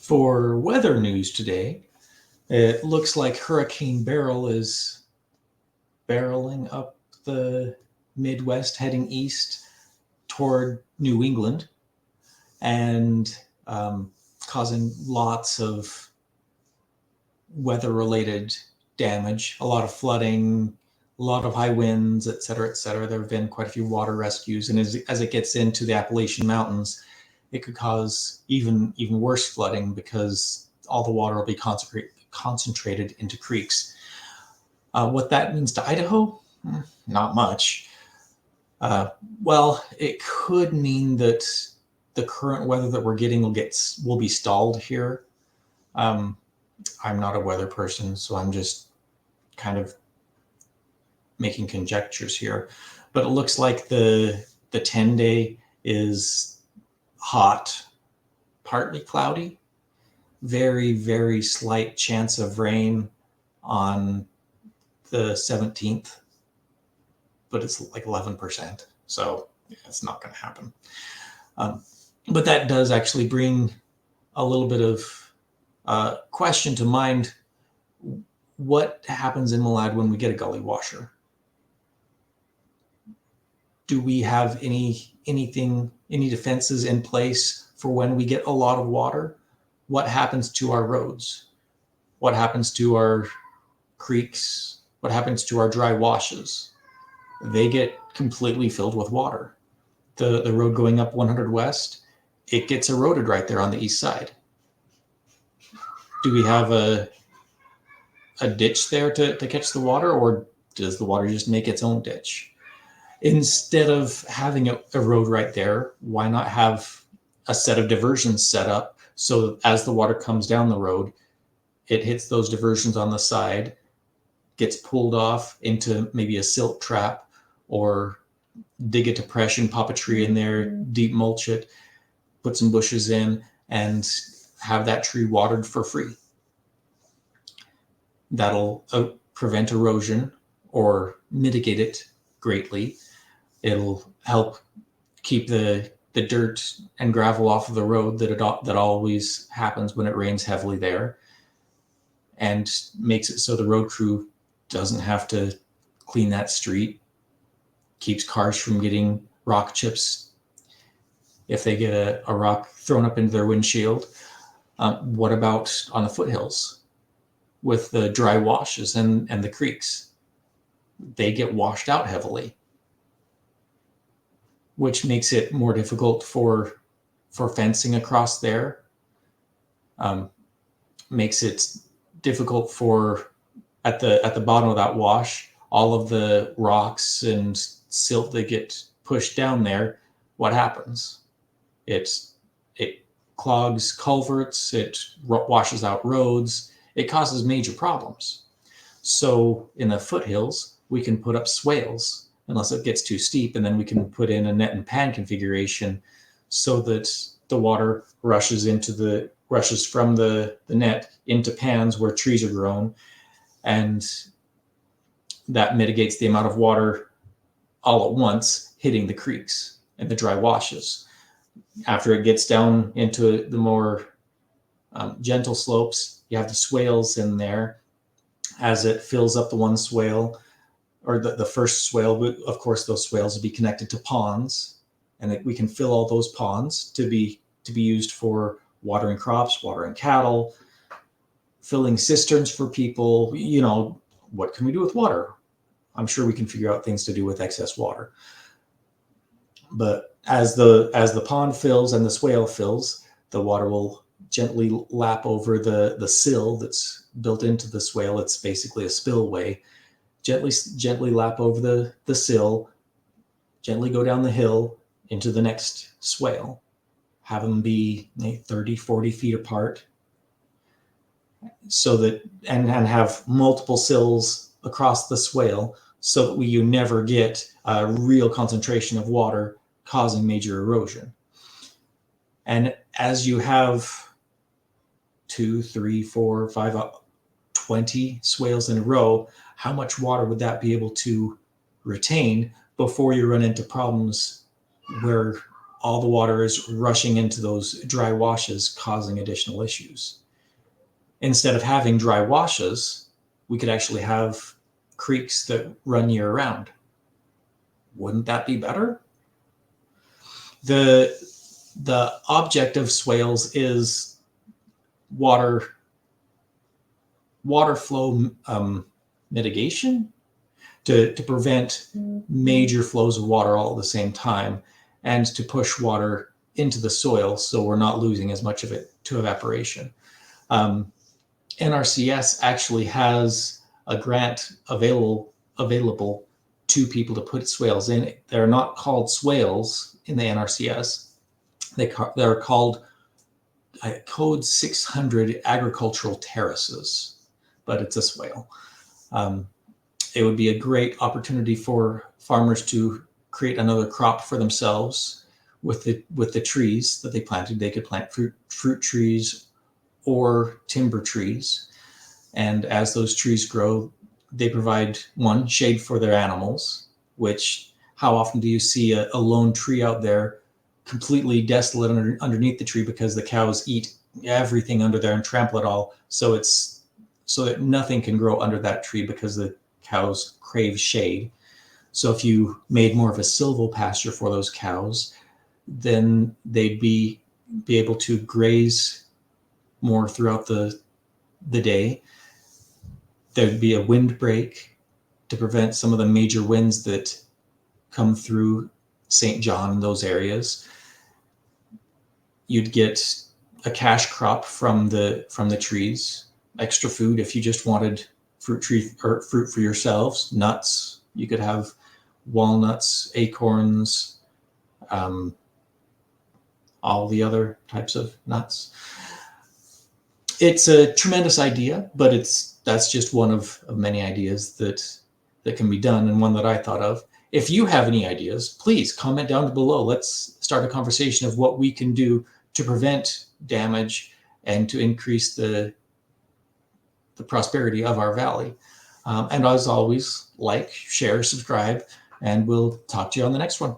For weather news today, it looks like Hurricane Beryl is barreling up the Midwest, heading east toward New England, and causing lots of weather-related damage, a lot of flooding, a lot of high winds, et cetera, et cetera. There have been quite a few water rescues, and as it gets into the Appalachian Mountains, it could cause even worse flooding because all the water will be concentrated into creeks. What that means to Idaho? Not much. Well, it could mean that the current weather that we're getting will be stalled here. I'm not a weather person, so I'm just kind of making conjectures here. But it looks like the 10-day is hot, partly cloudy, very, very slight chance of rain on the 17th, but it's like 11%. So yeah, it's not going to happen. But that does actually bring a little bit of question to mind. What happens in Malad when we get a gully washer? Do we have any defenses in place for when we get a lot of water? What happens to our roads? What happens to our creeks? What happens to our dry washes? They get completely filled with water. The road going up 100 West, it gets eroded right there on the east side. Do we have a ditch there to catch the water, or does the water just make its own ditch? Instead of having a road right there, why not have a set of diversions set up so as the water comes down the road, it hits those diversions on the side, gets pulled off into maybe a silt trap, or dig a depression, pop a tree in there, deep mulch it, put some bushes in, and have that tree watered for free. That'll prevent erosion or mitigate it greatly. It'll help keep the dirt and gravel off of the road that always happens when it rains heavily there, and makes it so the road crew doesn't have to clean that street, keeps cars from getting rock chips if they get a rock thrown up into their windshield. What about on the foothills with the dry washes and the creeks? They get washed out heavily, which makes it more difficult for fencing across there. Makes it difficult for at the bottom of that wash, all of the rocks and silt that get pushed down there. What happens? It clogs culverts. It washes out roads. It causes major problems. So in the foothills, we can put up swales unless it gets too steep, and then we can put in a net and pan configuration so that the water rushes from the net into pans where trees are grown, and that mitigates the amount of water all at once hitting the creeks and the dry washes. After it gets down into the more gentle slopes, you have the swales in there. As it fills up the one swale, or the first swale, of course, those swales will be connected to ponds, and we can fill all those ponds to be used for watering crops, watering cattle, filling cisterns for people. What can we do with water? I'm sure we can figure out things to do with excess water. But as the pond fills and the swale fills, the water will gently lap over the sill that's built into the swale. It's basically a spillway. Gently lap over the sill, gently go down the hill into the next swale. Have them be 30, 40 feet apart, so that and have multiple sills across the swale, so that you never get a real concentration of water causing major erosion. And as you have 2, 3, 4, 5, 20 swales in a row, how much water would that be able to retain before you run into problems where all the water is rushing into those dry washes, causing additional issues. Instead of having dry washes, we could actually have creeks that run year round. Wouldn't that be better? The object of swales is water flow mitigation, to prevent major flows of water all at the same time, and to push water into the soil so we're not losing as much of it to evaporation. NRCS actually has a grant available to people to put swales in. They're not called swales in the NRCS. They're called Code 600 agricultural terraces, but it's a swale. It would be a great opportunity for farmers to create another crop for themselves with the trees that they planted. They could plant fruit trees or timber trees, and as those trees grow, they provide one, shade for their animals, which how often do you see a lone tree out there completely desolate underneath the tree because the cows eat everything under there and trample it all, so that nothing can grow under that tree because the cows crave shade. So if you made more of a silvopasture for those cows, then they'd be able to graze more throughout the day. There'd be a windbreak to prevent some of the major winds that come through St. John and those areas. You'd get a cash crop from the trees, extra food if you just wanted fruit for yourselves, nuts. You could have walnuts, acorns, all the other types of nuts. It's a tremendous idea, but that's just one of many ideas that can be done, and one that I thought of. If you have any ideas, please comment down below. Let's start a conversation of what we can do to prevent damage and to increase the prosperity of our valley. And as always, like, share, subscribe, and we'll talk to you on the next one.